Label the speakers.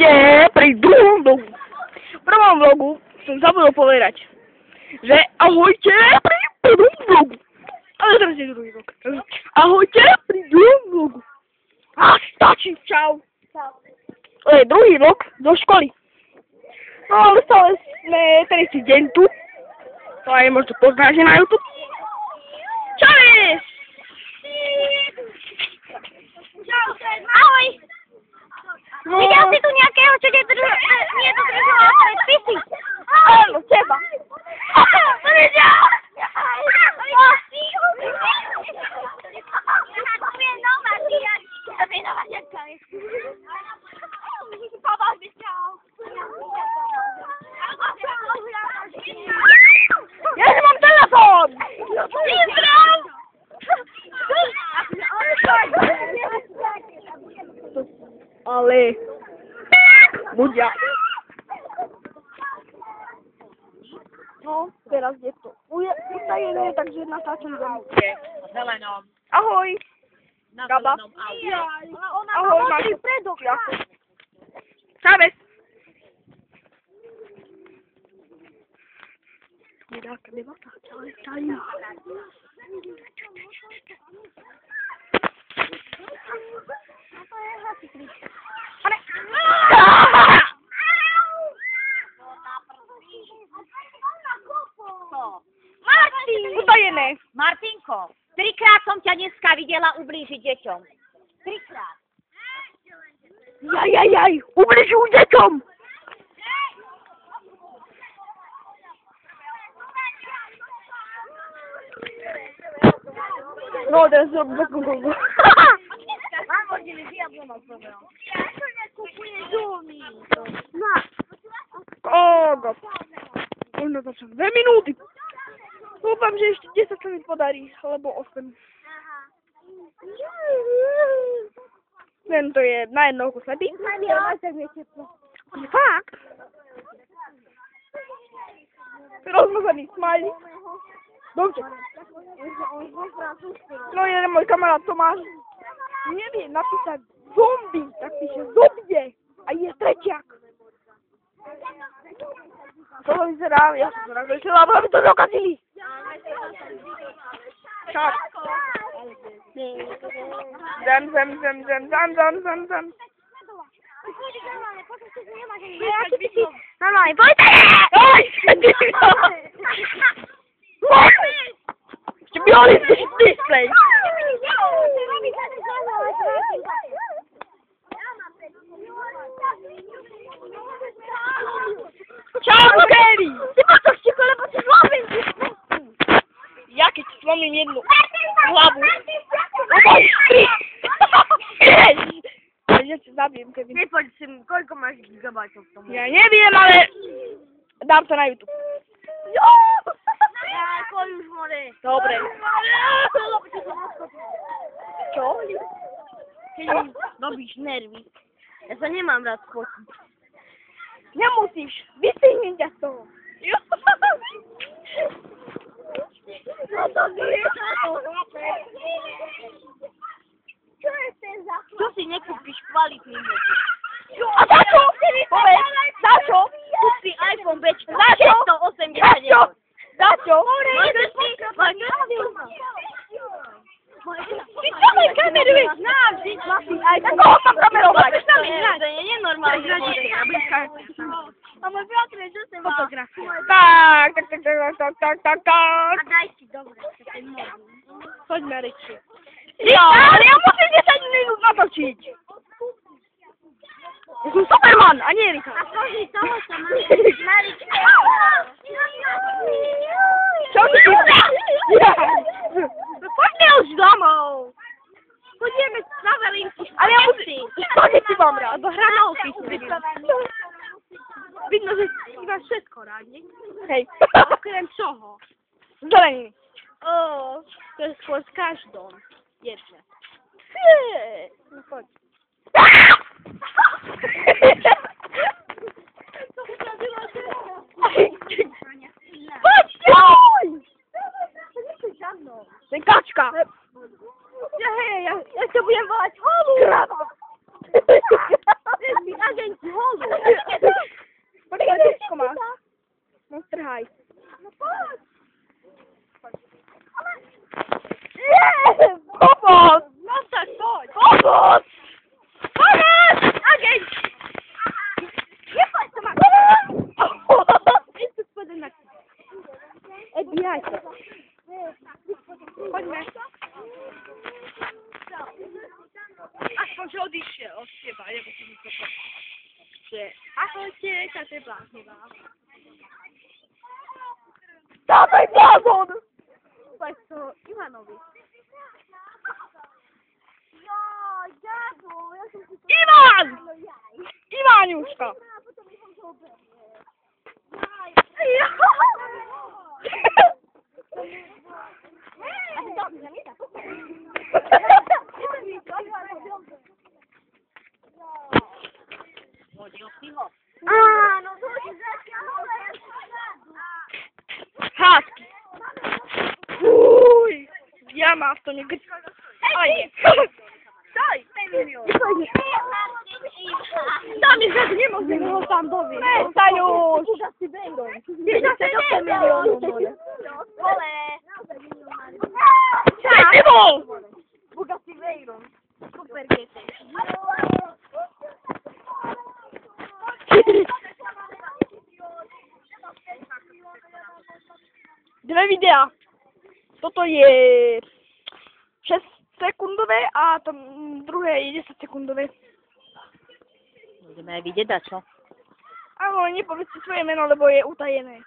Speaker 1: Ahojte pri druhom vlogu. V prvom vlogu som zabudol povedať, že ahojte pri prvom vlogu. Ale teraz je druhý vlog. Ahojte pri druhom vlogu. A stačí, čau. To je druhý vlog do školy. No ale stále sme tretí deň tu. To aj možno poznáte na YouTube. Čau!
Speaker 2: Ahoj!
Speaker 1: No,
Speaker 2: Videl si tu nejakého, čo nedodržoval predpisy?
Speaker 1: áno, teba.
Speaker 2: To videl!
Speaker 1: Ja nemám telefón! Ale buďa. No, teraz je to utajené, takže natáčam domov.
Speaker 3: Zelenom.
Speaker 1: Ahoj.
Speaker 3: Na
Speaker 1: Gaba.
Speaker 3: zelenom aute.
Speaker 1: Ahoj, Marko. Čávez. Nejaká debata. Čau. Utajené.
Speaker 2: Martinko, 3-krát som ťa dneska videla ublížiť deťom. 3-krát.
Speaker 1: Jaj, ubližujú deťom. No, teraz som zakukuku. Kogo? Možno začal 2 minúty. Dúfam, že ešte 10 sa mi podarí, alebo 8. Ten to je na jedno oko slepý. Fakt? Rozmazaný smiley. Dobře. No jeden môj kamarát Tomáš nevie napísať zombie, tak píše zombie a je treťák. Toho vyzerá, ja som to nakreslila, aby to dokazili. Čak. Zem.
Speaker 2: Normálne, pojďte!
Speaker 1: Oj! Ešte bielý displej. Čau, Gary!
Speaker 2: Ty ma to štiko, lebo si zlomím!
Speaker 1: Ja keď slomím jednu hlavu. Môj štrik! Ja si zabijem, keby...
Speaker 2: Nepoď si, koľko máš gigabajtov v tom?
Speaker 1: Ja neviem, ale dám to na YouTube. Jo!
Speaker 2: Koľ už more.
Speaker 1: Dobre. Čo?
Speaker 2: Keď mi robíš nervy. Ja sa nemám rád fotiť.
Speaker 1: Nemusíš. Vystihnem ťa z toho. Jo.
Speaker 2: No to vieš. Čo je ten za chlap? Čo si nekúpiš kvalitný mobil?
Speaker 1: A za čo? Povedz, za čo?
Speaker 2: Kúp si iPhone Bčko.
Speaker 1: Za čo?
Speaker 2: 680 eur.
Speaker 1: Za čo?
Speaker 2: Môžeš si...
Speaker 1: Ty čo mi kameruješ?
Speaker 2: Navždy.
Speaker 1: Na koho mám kamerovať?
Speaker 2: To je nenormálne. A môj bratr je čo sa má?
Speaker 1: Fotografia. Tak.
Speaker 2: A daj si, dobre, to je môj.
Speaker 1: Poďme reči. Ja, ale ja musím 10 minút natočiť. Ja som Superman, a nie Richard.
Speaker 2: A pozri, toho sa má Marič.
Speaker 1: Čo si ty? Poďme už domov.
Speaker 2: Chodíme na velinku.
Speaker 1: Ale ja musím. To si mám rád, do hranolky si vidím.
Speaker 2: Vidno, že si máš všetko rád, nie?
Speaker 1: Hej.
Speaker 2: Okrem čoho?
Speaker 1: Zeleniny.
Speaker 2: To je skôr s každom. Jedže.
Speaker 1: No poď. Poď, joj! To je kačka.
Speaker 2: Ja ťa budem volať holu.
Speaker 1: Krava.
Speaker 2: Agenti holu.
Speaker 1: odśpiewanie, bo to jest to. Że ahojcie, taty bláznivá. Dawaj blázon! Powiedz to Ivanovi. Ivan! Ivaniuška! Házky. Fuj! Ja mám v tom niekde... Ale nie. Daj! Tam jest, że nie może go tam dowieść. Przestań już! Wiesz, że to milionów. Cześć, bol! Bugatti Veyron. Super GT. Dve videa. Toto je 6 sekundové a tam druhé je 10 sekundové.
Speaker 2: Budeme vidět, a čo?
Speaker 1: Áno, nepovedz si svoje meno, lebo je utajené.